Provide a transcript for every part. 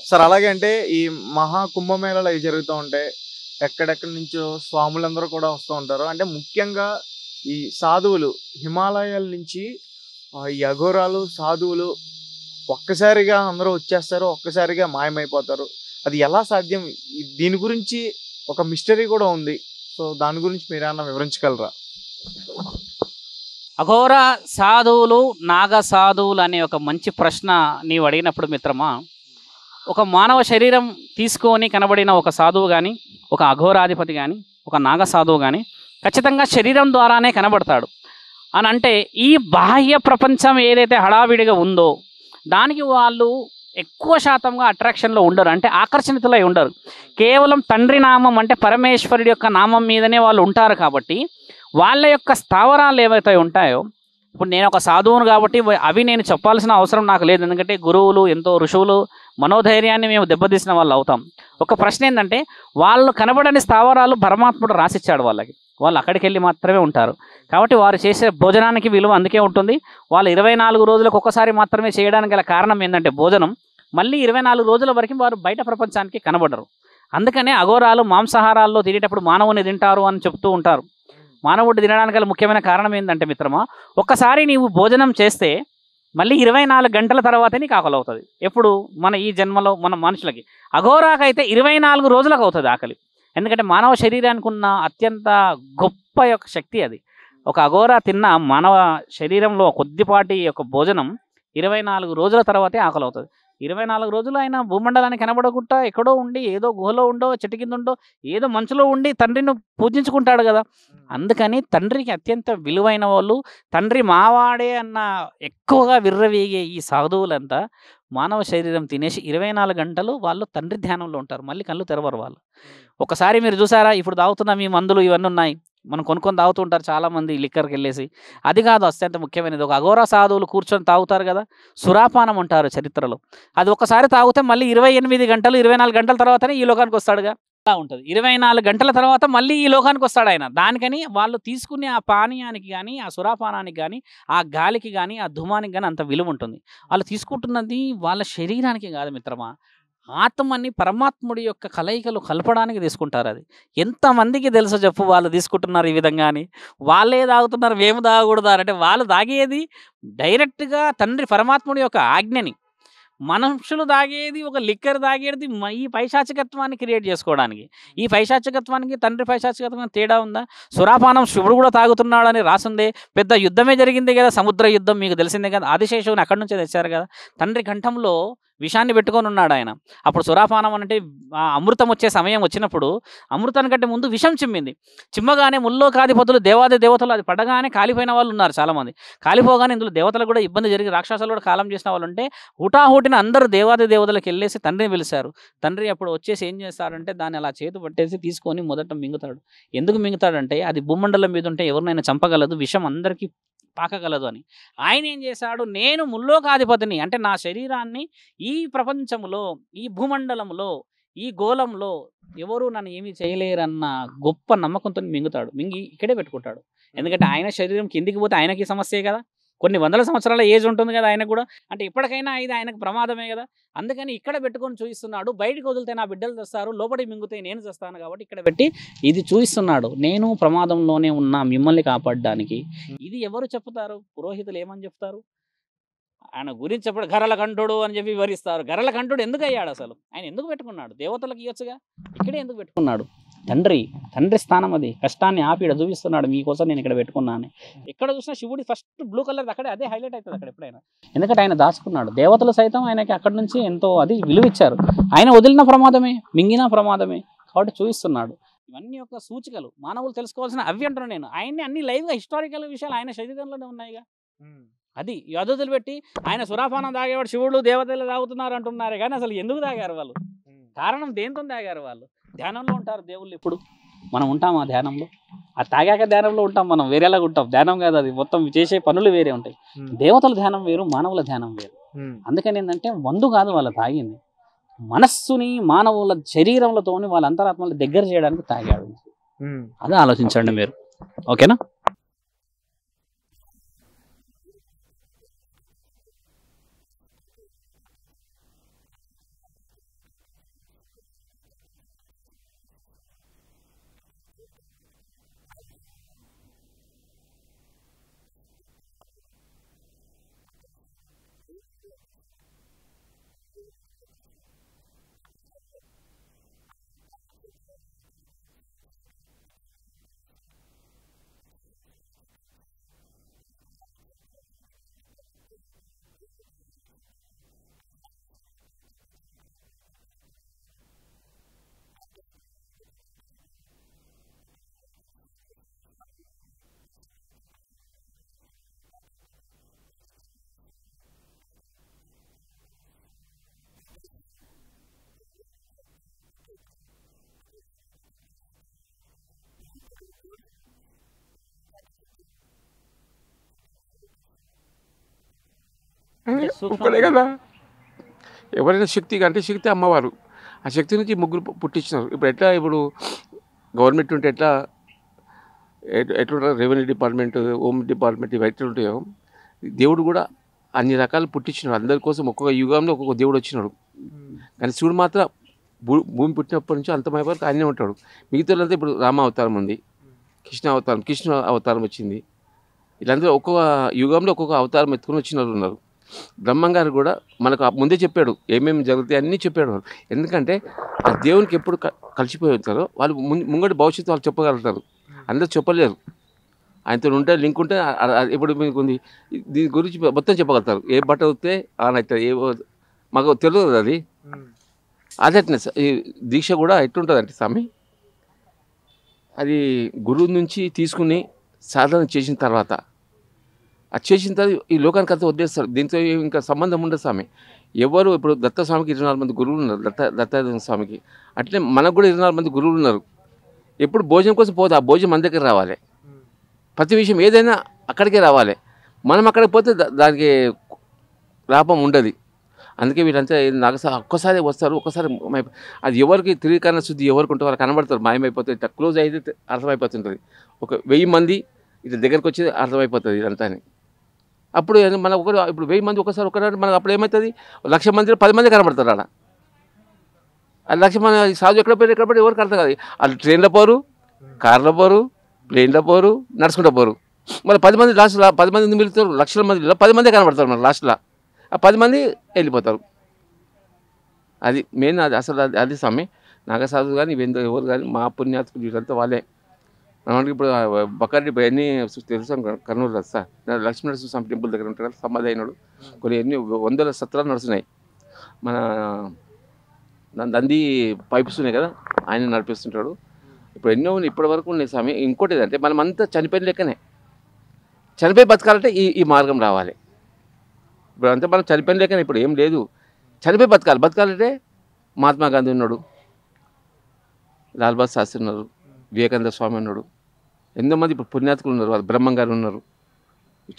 Sir అలాగే అంటే ఈ మహా కుంభమేళాలు అవి జరుగుతూ ఉంటాయి. ఎక్కడెక్కడి నుంచో స్వాములందరూ కూడా వస్తూ ఉంటారు. అంటే ముఖ్యంగా ఈ సాధువులు హిమాలయాల నుంచి ఈ అఘోరాలు, సాధువులు ఒక్కసారిగా అందరూ వచ్చేస్తారు. ఒక్కసారిగా మాయమైపోతారు. అది ఎలా సాధ్యం? దీని గురించి ఒక మిస్టరీ కూడా ఉంది. సో, దాని గురించి మీరేమన్నా వివరించగలరా? అఘోర సాధువులు, నాగ సాధువులు అనే ఒక మంచి ప్రశ్న నీవు అడిగినప్పుడు మిత్రమా, ఒక మానవ శరీరం తీసుకొని కనబడిన ఒక సాధువు కానీ, ఒక అఘోరాధిపతి కానీ, ఒక నాగ సాధువు కానీ ఖచ్చితంగా శరీరం ద్వారానే కనబడతాడు. అని అంటే ఈ బాహ్య ప్రపంచం ఏదైతే హడావిడిగా ఉందో దానికి వాళ్ళు ఎక్కువ శాతంగా అట్రాక్షన్లో ఉండరు, అంటే ఆకర్షణితులై ఉండరు. కేవలం తండ్రి నామం అంటే పరమేశ్వరుడి యొక్క నామం మీదనే వాళ్ళు ఉంటారు. కాబట్టి వాళ్ళ యొక్క స్థావరాలు ఏవైతే ఉంటాయో, ఇప్పుడు నేను ఒక సాధువును కాబట్టి అవి నేను చెప్పాల్సిన అవసరం నాకు లేదు. ఎందుకంటే గురువులు ఎంతో ఋషువులు మనోధైర్యాన్ని మేము దెబ్బతీసిన వాళ్ళు అవుతాం. ఒక ప్రశ్న ఏంటంటే, వాళ్ళు కనబడని స్థావరాలు పరమాత్ముడు రాసిచ్చాడు వాళ్ళకి. వాళ్ళు అక్కడికి వెళ్ళి మాత్రమే ఉంటారు. కాబట్టి వారు చేసే భోజనానికి విలువ అందుకే ఉంటుంది. వాళ్ళు 24 రోజులకు ఒకసారి మాత్రమే చేయడానికి గల కారణం ఏంటంటే భోజనం. మళ్ళీ 24 రోజుల వరకు వారు బయట ప్రపంచానికి కనబడరు. అందుకనే అఘోరాలు మాంసాహారాల్లో తినేటప్పుడు మానవుని తింటారు అని చెప్తూ ఉంటారు. మానవుడు తినడానికి గల ముఖ్యమైన కారణం ఏంటంటే మిత్రమా, ఒక్కసారి నీవు భోజనం చేస్తే మళ్ళీ 24 గంటల తర్వాతే నీకు ఆకలి అవుతుంది. ఎప్పుడు? మన ఈ జన్మలో మన మనుషులకి. అఘోరాకైతే 24 రోజులకు అవుతుంది ఆకలి. ఎందుకంటే మానవ శరీరానికి ఉన్న అత్యంత గొప్ప యొక్క శక్తి అది. ఒక అఘోరా తిన్న మానవ శరీరంలో కొద్దిపాటి యొక్క భోజనం 24 రోజుల తర్వాతే ఆకలి అవుతుంది. 24 రోజులు ఆయన భూమండలానికి కనబడకుండా ఎక్కడో ఉండి, ఏదో గుహలో ఉండో, చెట్టు కింద ఉండో, ఏదో మంచులో ఉండి తండ్రిని పూజించుకుంటాడు కదా. అందుకని తండ్రికి అత్యంత విలువైన వాళ్ళు, తండ్రి మావాడే అన్న ఎక్కువగా విర్రవీగే ఈ సాధువులంతా మానవ శరీరం తినేసి 24 గంటలు వాళ్ళు తండ్రి ధ్యానంలో ఉంటారు. మళ్ళీ కళ్ళు తెరవరు వాళ్ళు. ఒకసారి మీరు చూసారా, ఇప్పుడు తాగుతున్న మీ మందులు ఇవన్నీ ఉన్నాయి, మనం కొనుక్కొని తాగుతుంటారు చాలామంది లిక్కర్కి వెళ్ళేసి. అది కాదు అత్యంత ముఖ్యమైనది. ఒక అఘోరా సాధువులు కూర్చొని తాగుతారు కదా, సురాపానం అంటారు చరిత్రలో. అది ఒకసారి తాగితే మళ్ళీ 28 గంటలు 24 గంటల తర్వాతనే ఈ లోకానికి వస్తాడుగా. అలా ఉంటుంది. 24 గంటల తర్వాత మళ్ళీ ఈ లోకానికి వస్తాడు ఆయన. దానికని వాళ్ళు తీసుకునే ఆ పానీయానికి కానీ, ఆ సురాపానానికి కానీ, ఆ గాలికి కానీ, ఆ ధూమానికి కానీ అంత విలువ ఉంటుంది. వాళ్ళు తీసుకుంటున్నది వాళ్ళ శరీరానికి కాదు మిత్రమా, ఆత్మని పరమాత్ముడి యొక్క కలయికలు కలపడానికి తీసుకుంటారు. అది ఎంతమందికి తెలుసో చెప్పు, వాళ్ళు తీసుకుంటున్నారు ఈ విధంగా అని. వాళ్ళే తాగుతున్నారు, మేము తాగకూడదు అంటే వాళ్ళు తాగేది డైరెక్ట్గా తండ్రి పరమాత్ముడి యొక్క ఆజ్ఞని. మనుషులు తాగేది ఒక లిక్కర్ తాగేది ఈ పైశాచికత్వాన్ని క్రియేట్ చేసుకోవడానికి. ఈ పైశాచికత్వానికి తండ్రి పైశాచికత్వానికి తేడా ఉందా? సురాపానం శివుడు కూడా తాగుతున్నాడని రాసుందే. పెద్ద యుద్ధమే జరిగింది కదా, సముద్ర యుద్ధం మీకు తెలిసిందే కదా. ఆదిశేషుని అక్కడి నుంచే తెచ్చారు కదా. తండ్రి కంఠంలో విషాన్ని పెట్టుకొని ఉన్నాడు ఆయన. అప్పుడు సురాపానం అంటే అమృతం వచ్చే సమయం వచ్చినప్పుడు అమృతానికంటే ముందు విషం చిమ్మింది. చిమ్మగానే ముల్లోకాధిపతులు దేవాది దేవతలు అది పడగానే కాలిపోయిన వాళ్ళు ఉన్నారు చాలామంది. కాలిపోగానే ఇందులో దేవతలకు కూడా ఇబ్బంది జరిగి రాక్షసులు కూడా కాలం చేసిన వాళ్ళు ఉంటే హుటాహుటిన అందరూ దేవాది దేవతలకు వెళ్ళేసి తండ్రిని పిలిచారు. తండ్రి అప్పుడు వచ్చేసి ఏం చేస్తాడంటే దాన్ని అలా చేతు పట్టేసి తీసుకొని మొదట మింగుతాడు. ఎందుకు మింగుతాడంటే అది భూమండలం మీద ఉంటే ఎవరినైనా చంపగలదు, విషం అందరికీ పాకగలదు అని. ఆయన ఏం చేశాడు, నేను ముల్లోకాధిపతిని అంటే నా శరీరాన్ని ఈ ప్రపంచంలో, ఈ భూమండలంలో, ఈ గోళంలో ఎవరు నన్ను ఏమీ చేయలేరన్న గొప్ప నమ్మకంతో మింగుతాడు. మింగి ఇక్కడే పెట్టుకుంటాడు. ఎందుకంటే ఆయన శరీరం కిందికి పోతే ఆయనకి సమస్యే కదా. కొన్ని వందల సంవత్సరాల ఏజ్ ఉంటుంది కదా ఆయనకు కూడా. అంటే ఇప్పటికైనా ఇది ఆయనకు ప్రమాదమే కదా. అందుకని ఇక్కడ పెట్టుకొని చూపిస్తున్నాడు. బయటికి వదిలితే నా బిడ్డలు తెస్తారు, లోపలికి మింగితే నేను చేస్తాను కాబట్టి ఇక్కడ పెట్టి ఇది చూపిస్తున్నాడు. నేను ప్రమాదంలోనే ఉన్నా మిమ్మల్ని కాపాడడానికి. ఇది ఎవరు చెప్తారు? పురోహితులు ఏమని చెప్తారు? ఆయన గురించి చెప్పడు, గరల కంఠుడు అని చెప్పి వివరిస్తారు. గరల కంఠుడు ఎందుకు అయ్యాడు అసలు? ఆయన ఎందుకు పెట్టుకున్నాడు? దేవతలకు ఇవ్వచ్చుగా, ఇక్కడే ఎందుకు పెట్టుకున్నాడు? తండ్రి స్థానం అది. కష్టాన్ని ఆపి ఇక్కడ చూపిస్తున్నాడు, మీకోసం నేను ఇక్కడ పెట్టుకున్నాను. ఎక్కడ చూసినా శివుడి ఫస్ట్ బ్లూ కలర్ అక్కడే అదే హైలైట్ అవుతుంది అక్కడ ఎప్పుడైనా. ఎందుకంటే ఆయన దాచుకున్నాడు. దేవతలు సైతం ఆయనకి అక్కడి నుంచి ఎంతో అది విలువిచ్చారు. ఆయన వదిలిన ప్రమాదమే, మింగిన ప్రమాదమే కాబట్టి చూపిస్తున్నాడు. ఇవన్నీ ఒక సూచికలు, మానవులు తెలుసుకోవాల్సిన అవి అంటున్నాను నేను. ఆయన్ని అన్ని లైవ్గా హిస్టారికల్ విషయాలు ఆయన శరీరంలోనే ఉన్నాయిగా. అది యదుతులు పెట్టి ఆయన సురాపానం తాగేవాడు శివుడు దేవతలు తాగుతున్నారు అంటున్నారు కానీ అసలు ఎందుకు తాగారు వాళ్ళు? కారణం దేంతో తాగారు వాళ్ళు? ధ్యానంలో ఉంటారు దేవుళ్ళు. ఇప్పుడు మనం ఉంటాం ఆ ధ్యానంలో, ఆ తాగాక ధ్యానంలో ఉంటాం, మనం వేరేలాగా ఉంటాం. ధ్యానం కాదు అది, మొత్తం చేసే పనులు వేరే ఉంటాయి. దేవతల ధ్యానం వేరు, మానవుల ధ్యానం వేరు. అందుకని ఏంటంటే మందు కాదు వాళ్ళు తాగింది, మనస్సుని మానవుల శరీరంలోతోని వాళ్ళ అంతరాత్మలు దగ్గర చేయడానికి తాగాడు. అదే ఆలోచించండి మీరు. ఓకేనా? కానీ ఒక్కడే కదా. ఎవరైనా శక్తి అంటే శక్తి అమ్మవారు. ఆ శక్తి నుంచి ముగ్గురు పుట్టించినారు. ఇప్పుడు ఎట్లా ఇప్పుడు గవర్నమెంట్ ఉంటే ఎట్లుంటారు రెవెన్యూ డిపార్ట్మెంట్, హోమ్ డిపార్ట్మెంట్ ఇవి ఎట్లా ఉంటాయో దేవుడు కూడా అన్ని రకాలు పుట్టించినాడు. అందరి కోసం ఒక్కొక్క యుగంలో ఒక్కొక్క దేవుడు వచ్చినాడు. కానీ శివుడు మాత్రం భూమి పుట్టినప్పటి నుంచి అంతమయ్యే వరకు ఆయనే ఉంటాడు. మిగతాలంతా ఇప్పుడు రామ అవతారం ఉంది, కృష్ణ అవతారం వచ్చింది. వీళ్ళందరూ ఒక్కొక్క యుగంలో ఒక్కొక్క అవతారం ఎత్తుకుని వచ్చిన వాళ్ళు ఉన్నారు. బ్రహ్మంగారు కూడా మనకు ముందే చెప్పాడు ఏమేమి జరుగుతాయి అన్నీ చెప్పాడు. ఎందుకంటే ఆ దేవునికి ఎప్పుడు కలిసిపోయి ఉంటారో వాళ్ళు ముంగటి భవిష్యత్తు వాళ్ళు చెప్పగలుగుతారు. అందరూ చెప్పలేరు. ఆయనతో ఉంటే లింక్ ఉంటే ఇప్పుడు మీకు ఉంది దీని గురించి మొత్తం చెప్పగలుగుతారు. ఏ బట్ట వస్తే ఆన్ అవుతుంది, మాకు తెలియదు అది. అదే ఈ దీక్ష కూడా ఎట్లుంటుందంటే స్వామి, అది గురువు నుంచి తీసుకుని సాధన చేసిన తర్వాత అది చేసిన తర్వాత ఈ లోకానికి అంతా వదిలేస్తారు. దీంతో ఇంకా సంబంధం ఉండదు స్వామి. ఎవరు ఇప్పుడు దత్తస్వామికి 24 మంది గురువులు ఉన్నారు, దత్తాత్రేయ స్వామికి. అట్లే మనకు కూడా 24 మంది గురువులు ఉన్నారు. ఎప్పుడు భోజనం కోసం పోతే ఆ భోజనం మన దగ్గర రావాలి. ప్రతి విషయం ఏదైనా అక్కడికే రావాలి. మనం అక్కడికి పోతే దానికి లాభం ఉండదు. అందుకే వీళ్ళంతా ఒక్కసారి వస్తారు, ఒక్కసారి అది ఎవరికి త్రికరణ శుద్ధి ఎవరికి ఉంటే వాళ్ళు కనబడతారు, మాయమైపోతుంది. ఇట్లా క్లోజ్ అయితే అర్థమైపోతుంటుంది. ఒక 1000 మంది ఇట్లా దగ్గరకు వచ్చి అర్థమైపోతుంది ఇదంతా అని. అప్పుడు మన ఇప్పుడు 1000 మంది ఒకసారి మనకు అప్పుడు ఏమవుతుంది, 1,00,000 మందిలో 10 మంది కనబడతారు. ఆడ ఆ 1,00,000 మంది సాధు ఎక్కడ పోయి ఎవరికి అర్థం కాదు. వాళ్ళు ట్రైన్లో పోరు, కార్లో పోరు, ప్లేన్లో పోరు, నడుచుకుంటూ పోరు. మరి 10 మంది లాస్ట్లో 10 మంది మిగులుతారు. లక్షల మందిలో 10 మందే కనబడతారు మన లాస్ట్లో. ఆ 10 మంది వెళ్ళిపోతారు. అది మెయిన్. అది అసలు అది స్వామి. నాగసాధు కానీ ఎవరు కానీ మా పుణ్యాత్ములు వీళ్ళంతా వాళ్ళే. మనకి ఇప్పుడు బకారి ఇప్పుడు ఎన్ని తెలుసాం కర్నూలు వస్తా లక్ష్మీనరసింహ స్వామి టెంపుల్ దగ్గర ఉంటారు కదా, సమాధి అయినాడు. కొన్ని ఎన్ని 100 సత్రాలు నడుస్తున్నాయి. మన నంది పైప్స్ ఉన్నాయి కదా, ఆయన నడిపిస్తుంటాడు. ఇప్పుడు ఎన్నో ఇప్పటి వరకు ఉన్నాయి స్వామి. ఇంకోటి ఏంటంటే మనం అంతా చనిపోయిన లెక్కనే. చనిపోయి బతకాలంటే ఈ మార్గం రావాలి. ఇప్పుడు అంతా మనం చనిపోయిన లెక్కనే. ఇప్పుడు ఏం లేదు, చనిపోయి బతకాలంటే మహాత్మా గాంధీ ఉన్నాడు, లాల్ బహదూర్ శాస్త్రి ఉన్నారు, వివేకానంద స్వామి ఉన్నాడు. ఎంతోమంది ఇప్పుడు పుణ్యాత్కులు ఉన్నారు, వాళ్ళు బ్రహ్మంగారు ఉన్నారు.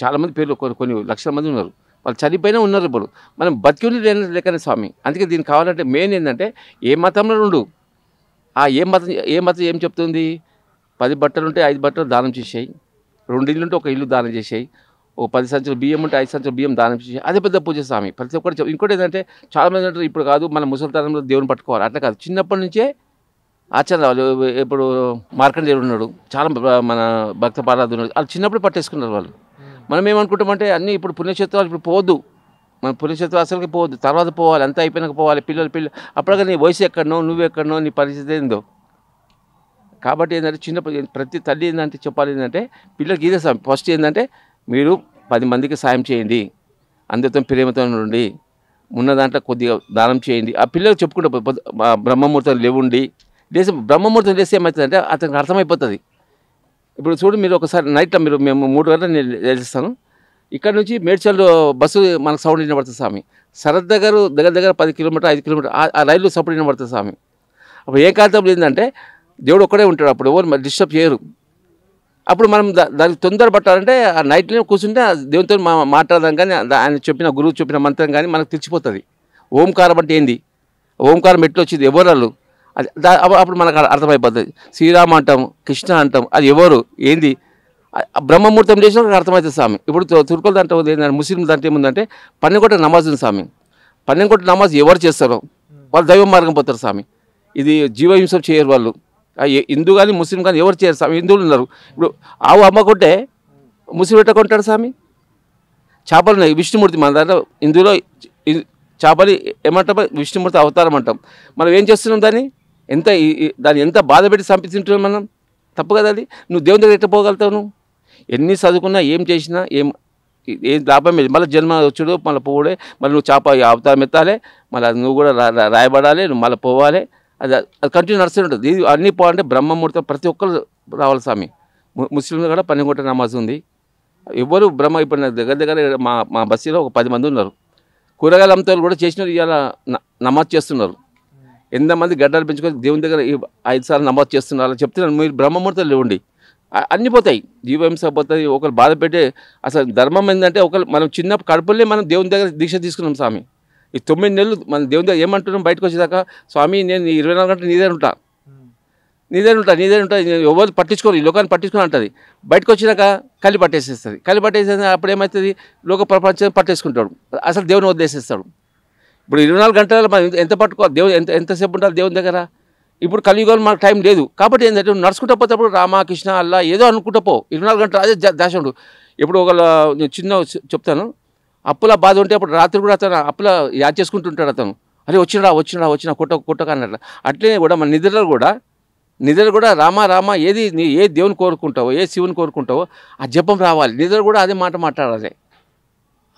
చాలామంది పేర్లు కొన్ని లక్షల మంది ఉన్నారు. వాళ్ళు చనిపోయినా ఉన్నారు. ఇప్పుడు మనం బతికి లేకనే స్వామి. అందుకే దీనికి కావాలంటే మెయిన్ ఏంటంటే ఏ మతంలో ఉండు, ఏ మతం ఏం చెప్తుంది, 10 బట్టలు ఉంటే 5 బట్టలు దానం చేసేయి, 2 ఇల్లు ఉంటే 1 ఇల్లు దానం చేసేయి, 10 సంచులు బియ్యం ఉంటే 5 సంచులు బియ్యం దానం చేసేయి. అదే పెద్ద పూజ స్వామి. ప్రతి ఒక్కటి. ఇంకోటి ఏంటంటే చాలామంది అంటారు ఇప్పుడు కాదు మన ముసలితనంలో దేవుని పట్టుకోవాలి. అట్లా కాదు, చిన్నప్పటి నుంచే ఆచార్య వాళ్ళు. ఇప్పుడు మార్కండేయుడు ఉన్నాడు, చాలా మన భక్త పారాధుడు ఉన్నాడు. వాళ్ళు చిన్నప్పుడు పట్టేసుకున్నారు వాళ్ళు. మనం ఏమనుకుంటామంటే అన్నీ ఇప్పుడు పుణ్యక్షేత్రాలు ఇప్పుడు పోవద్దు, మన పుణ్యక్షేత్రం అసలుకి పోవద్దు, తర్వాత పోవాలి, అంతా అయిపోయినాక పోవాలి. పిల్లలు అప్పటిగా నీ వయసు ఎక్కడనో, నువ్వెక్కడనో, నీ పరిస్థితి ఏందో. కాబట్టి ఏంటంటే చిన్నప్పుడు ప్రతి తల్లి ఏంటంటే చెప్పాలి ఏంటంటే పిల్లలకి ఇదే సాయం. ఫస్ట్ ఏంటంటే మీరు 10 మందికి సాయం చేయండి, అందరితో ప్రేమతో ఉండి, ఉన్న దాంట్లో కొద్దిగా దానం చేయండి. ఆ పిల్లలు చెప్పుకుంటే బ్రహ్మముహూర్తం లేవుండి బ్రహ్మముహూర్తం లేస్తే ఏమవుతుందంటే అతనికి అర్థమైపోతుంది. ఇప్పుడు చూడు, మీరు ఒకసారి నైట్లో మేము 3 గంటలు నేను లేస్తాను. ఇక్కడ నుంచి మేడ్చల్ బస్సు మనకు సౌండ్ వినబడుతుంది స్వామి. సరత్ దగ్గర 10 కిలోమీటర్ 5 కిలోమీటర్ ఆ రైలు సపోర్ట్ వినబడుతుంది స్వామి. అప్పుడు ఏ కాంతం ఏంటంటే దేవుడు ఒక్కడే ఉంటాడు, అప్పుడు ఎవరు మరి డిస్టర్బ్ చేయరు. అప్పుడు మనం దానికి తొందర పట్టాలంటే ఆ నైట్లో కూర్చుంటే దేవునితో మాట్లాడదాం. కానీ ఆయన చెప్పిన గురువు చెప్పిన మంత్రం కానీ మనకు తెలిసిపోతుంది. ఓంకారం అంటే ఏంది, ఓంకారం ఎట్లా వచ్చింది, ఎవరు వాళ్ళు, అది అప్పుడు మనకు అర్థమైపోతుంది. శ్రీరామ అంటాం, కృష్ణ అంటాం, అది ఎవరు ఏంది బ్రహ్మముహూర్తం చేసినా అర్థమవుతుంది స్వామి. ఇప్పుడు తుర్కుల దాంట్లో ఏంటంటే ముస్లిం దాంట్లో ఏముందంటే 12 గంటల నమాజ్ ఉంది స్వామి. 12 గంటల నమాజ్ ఎవరు చేస్తారో వాళ్ళు దైవ మార్గం పోతారు స్వామి. ఇది జీవహింస చేయరు వాళ్ళు. హిందూ కానీ ముస్లిం కానీ ఎవరు చేయరు స్వామి. హిందువులు ఉన్నారు. ఇప్పుడు ఆవు అమ్మకుంటే ముస్లిం ఎట్టకుంటాడు స్వామి. చేపలు ఉన్నాయి, విష్ణుమూర్తి మన దాంట్లో హిందువులో చేపలు ఏమంటాం, విష్ణుమూర్తి అవతారం అంటాం. మనం ఏం చేస్తున్నాం, దాన్ని ఎంత బాధ పెట్టి సంపించుంటున్నాం మనం. తప్పు కదా అది. నువ్వు దేవుని దగ్గర ఎట్లా పోగలుగుతావు? నువ్వు ఎన్ని చదువుకున్నా ఏం చేసినా ఏం లాభం లేదు. మళ్ళీ జన్మ వచ్చుడు, మళ్ళీ పోవడే, మళ్ళీ నువ్వు చేప అవతారం ఎత్తాలి, మళ్ళీ నువ్వు కూడా రాయబడాలి, నువ్వు మళ్ళీ పోవాలి. అది కంటిన్యూ నడుస్తూనే ఉంటుంది. ఇది అన్నీ పోవాలంటే బ్రహ్మముహూర్తం ప్రతి ఒక్కరు రావాలి స్వామి. ముస్లింలు కూడా 12 గంటల నమాజ్ ఉంది. ఎవరు ఇప్పుడు దగ్గర మా బస్సులో ఒక 10 మంది ఉన్నారు. కూరగాయల అమ్మతాలు కూడా చేసినారు, ఇవాళ నమాజ్ చేస్తున్నారు. ఎంతమంది గడ్డలు పెంచుకొని దేవుని దగ్గర 5 సార్లు నమాజ్ చేస్తున్నారు. చెప్తున్నాను, మీరు బ్రహ్మముహూర్తాలు లేవండి. అన్నీ పోతాయి, జీవహింస పోతుంది. ఒకరు బాధ పెట్టే అసలు ధర్మం ఏంటంటే ఒకరు మనం చిన్న కడుపులే మనం దేవుని దగ్గర దీక్ష తీసుకున్నాం స్వామి. ఈ 9 నెలలు మనం దేవుని దగ్గర ఏమంటున్నాం, బయటకు వచ్చేదాకా స్వామి నేను 24 గంటలు నీదే ఉంటా, ఎవరు పట్టించుకోరు, ఈ లోకాన్ని పట్టించుకొని అంటుంది. బయటకు వచ్చినాక కలి పట్టేసేస్తుంది. కలి పట్టేసేది అప్పుడు ఏమవుతుంది, లోక ప్రపంచం పట్టేసుకుంటాడు, అసలు దేవుని వదిలేసేస్తాడు. ఇప్పుడు 24 గంటల మనం ఎంత పట్టుకోవాలి, దేవుడు ఎంతసేపు ఉండాలి దేవుని దగ్గర. ఇప్పుడు కలియుగంలో మనకు టైం లేదు కాబట్టి ఏంటంటే నడుచుకుంటూ పోతే రామకృష్ణ అల్లా ఏదో అనుకుంటూ పో, 24 గంటలు అదే దాశుడు. ఇప్పుడు ఒక చిన్న చెప్తాను, అప్పుల బాధ ఉంటే అప్పుడు రాత్రి కూడా అతను అప్పుల యాద్ చేసుకుంటుంటాడు. అతను అరే వచ్చినా కొట్టక అన్నట్లు. అట్లే కూడా మన నిద్ర కూడా రామ ఏది ఏ దేవుని కోరుకుంటావో, ఏ శివుని కోరుకుంటావో ఆ జపం రావాలి. నిద్ర కూడా అదే మాట మాట్లాడాలి.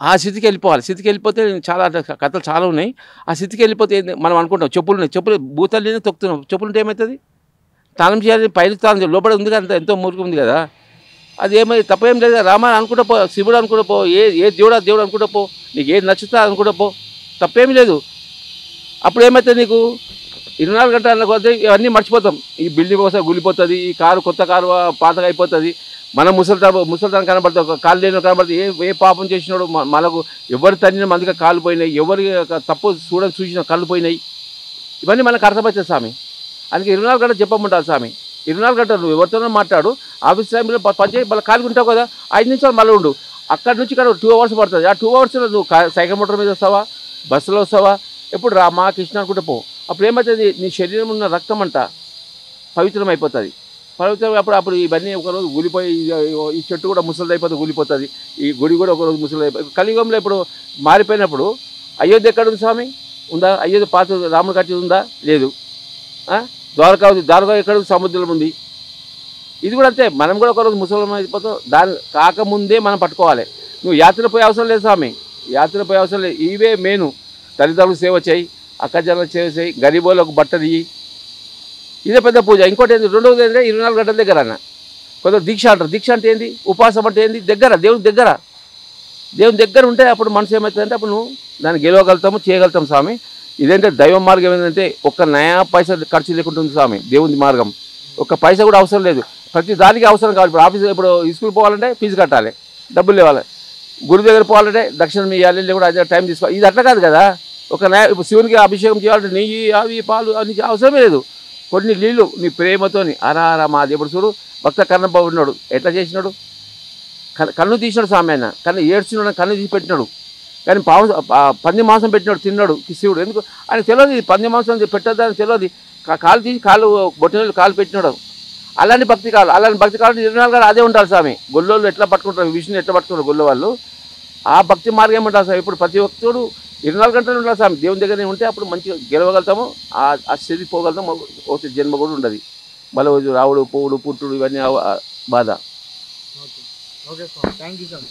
ఆ స్థితికి వెళ్ళిపోవాలి. స్థితికి వెళ్ళిపోతే చాలా కథలు చాలా ఉన్నాయి. ఆ స్థితికి వెళ్ళిపోతే మనం అనుకుంటాం చెప్పులు భూతాలు తొక్కుతున్నాం, చెప్పులు ఉంటే ఏమవుతుంది, స్నానం చేయాలి, పైన స్నానం చేయాలి, లోపల ఉంది కదా, ఎంతో మురికి ఉంది కదా, అది ఏమై తప్పేం లేదు. రామ అనుకుంటా పో, శివుడు అనుకుంటా పో, ఏ దేవుడు అనుకుంటా పో, నీకు ఏది నచ్చుతా అనుకుంటా పో, తప్పేమీ లేదు. అప్పుడు ఏమవుతుంది, నీకు 24 గంటల కొద్ది ఇవన్నీ మర్చిపోతాం. ఈ బిల్డింగ్ ఒకసారి గులిపోతుంది, ఈ కారు కొత్త కారు పాతగా అయిపోతుంది, మనం ముసలితనం కనబడుతుంది, కాలు లేని కనబడుతుంది. ఏ పాపం చేసినాడు మనకు, ఎవరు తన్నిన మందిగా కాళ్ళు పోయినాయి, ఎవరి తప్పు చూసిన కళ్ళు పోయినాయి, ఇవన్నీ మనకు అర్థమవుతుంది స్వామి. అందుకే 24 గంటలు చెప్పమంటారు స్వామి. 24 గంటలు నువ్వు ఎవరితోనో మాట్లాడు, ఆఫీస్ టైంలో పనిచేసి మళ్ళీ ఖాళీ ఉంటావు కదా, 5 నిమిషాలు మళ్ళీ ఉండు. అక్కడి నుంచి ఇక్కడ 2 అవర్స్ పడుతుంది. ఆ 2 అవర్స్లో నువ్వు సైకిల్ మోటార్ మీద వస్తావా, బస్సులో వస్తావా, ఎప్పుడు రామా కృష్ణ అనుకుంటూ పో. అప్పుడు ఏమవుతుంది, నీ శరీరం ఉన్న రక్తం అంతా పవిత్రం అయిపోతుంది. అప్పుడు ఇవన్నీ ఒకరోజు గులిపోయి, ఈ చెట్టు కూడా ముసలిది అయిపోతుంది, గులిపోతుంది. ఈ గుడి కూడా ఒకరోజు ముసలిది అయిపోతుంది. కలియుగంలో ఇప్పుడు మారిపోయినప్పుడు అయోధ్య ఎక్కడ ఉంది స్వామి, ఉందా? అయోధ్య పాత రాముడు కట్టి ఉందా? లేదు. ద్వారకా ఎక్కడ ఉంది? సముద్రం ఉంది. ఇది కూడా అంతే, మనం కూడా ఒకరోజు ముసలం అయిపోతాం. దాని కాకముందే మనం పట్టుకోవాలి. నువ్వు యాత్ర పోయే అవసరం లేదు స్వామి, యాత్ర పోయే అవసరం లేదు. ఇవే మెయిన్, తల్లిదండ్రులకు సేవ చేయి, అక్కజనులకు సేవ చేయి, గరీబోళ్ళకు బట్టలు ఇయ్యి, ఇదే పెద్ద పూజ. ఇంకోటి ఏంటి, రెండవది ఏంటంటే 24 గంటల దగ్గర అన్న కొంత దీక్ష అంటారు. దీక్ష అంటే ఏంది, ఉపాసం అంటే ఏంది, దేవుని దగ్గర ఉంటే అప్పుడు మనసు ఏమవుతుందంటే అప్పుడు నువ్వు దాన్ని గెలవగలుగుతాము, చేయగలుగుతాం స్వామి. ఇదేంటే దైవ మార్గం ఏంటంటే ఒక్క నయా పైసా ఖర్చు లేకుండా ఉంది స్వామి. దేవుని మార్గం ఒక్క పైసా కూడా అవసరం లేదు, ప్రతి దానికి అవసరం కావాలి. ఇప్పుడు ఆఫీస్, ఇప్పుడు స్కూల్ పోవాలంటే ఫీజు కట్టాలి, డబ్బులు ఇవ్వాలి. గుడి దగ్గర పోవాలంటే దక్షిణం ఇవ్వాలి, లేకుండా అదే టైం తీసుకోవాలి. ఇది అట్లా కాదు కదా, ఒక ఇప్పుడు శివునికి అభిషేకం చేయాలంటే నెయ్యి, అవి పాలు అన్ని అవసరమే లేదు. కొన్ని నీళ్ళు నీ ప్రేమతోని మా దేవుడు చూడు, భక్త కన్నబాబు ఉన్నాడు, ఎట్లా చేసినాడు, కన్ను తీసినాడు స్వామి. ఆయన కన్ను ఏడ్చినాడు, కన్ను తీసి పెట్టినాడు. కానీ పంది మాంసం పెట్టినాడు, తిన్నాడు శివుడు. ఎందుకు ఆయన తెలియదు, పంది మాంసం పెట్టద్దని తెలియదు. కాలు తీసి బొట్టినీళ్ళు కాలు పెట్టినాడు. అలాంటి భక్తి కావాలి. 24 గంటలు అదే ఉండాలి స్వామి. గొల్లోళ్ళు ఎట్లా పట్టుకుంటారు, విష్ణుని ఎట్లా పట్టుకుంటారు గొల్ల వాళ్ళు, ఆ భక్తి మార్గం ఏమంటారు స్వామి. ఇప్పుడు ప్రతి ఒక్కరు 24 గంటలు ఉండాలి స్వామి. దేవుని దగ్గరనే ఉంటే అప్పుడు మంచిగా గెలవగలుగుతాము, ఆ స్థితి పోగలుగుతాము. ఒక జన్మ కూడా ఉండదు, మళ్ళీ రావుడు పోవుడు పుట్టుడు ఇవన్నీ బాధ. ఓకే స్వామి, థ్యాంక్ యూ స్వామి.